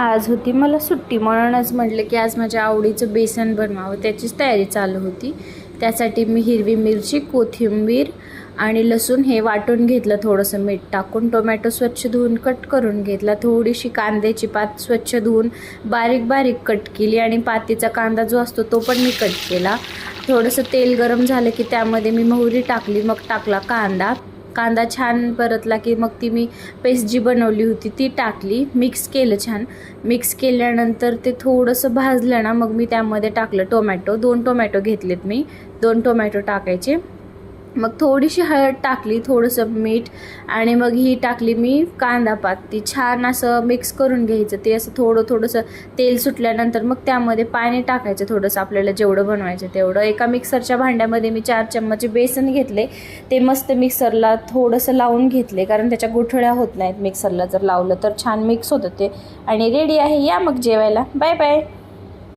आज होती मला सुट्टी, म्हणूनच म्हटलं की आज माझ्या आवडीचं बेसन बनवावं, त्याचीच तयारी चालू होती। त्यासाठी मी हिरवी मिरची, कोथिंबीर आणि लसूण हे वाटून घेतलं, थोडंसं मीठ टाकून। टोमॅटो स्वच्छ धुवून कट करून घेतला, थोडीशी कांद्याची पात स्वच्छ धुवून बारीक बारीक कट केली आणि पातीचा कांदा जो असतो तो पण मी कट केला। थोडंसं तेल गरम झालं की त्यामध्ये मी मोहरी टाकली, मग टाकला कांदा छान परतला की मग ती मी पेस्ट जी बनवली होती ती टाकली, मिक्स केलं छान। मिक्स केल्यानंतर ते थोडंसं भाजलं ना, मग मी त्यामध्ये टाकलं टोमॅटो। 2 टोमॅटो घेतलेत मी, 2 टोमॅटो टाकायचे। मग थोडीशी हळद टाकली, थोडंसं मीठ आणि मग ही टाकली मी कांदा पात। ती छान असं मिक्स करून घ्यायचं, ते असं थोडंसं तेल सुटल्यानंतर मग त्यामध्ये पाणी टाकायचं थोडंसं, आपल्याला जेवढं बनवायचं तेवढं। एका मिक्सरच्या भांड्यामध्ये मी 4 चम्मच बेसन घेतले, ते मस्त मिक्सरला थोडंसं लावून घेतले, कारण त्याच्या गुठळ्या होत नाहीत मिक्सरला जर लावलं तर, छान मिक्स होतं ते। आणि रेडी आहे, या मग जेवायला। Bye bye.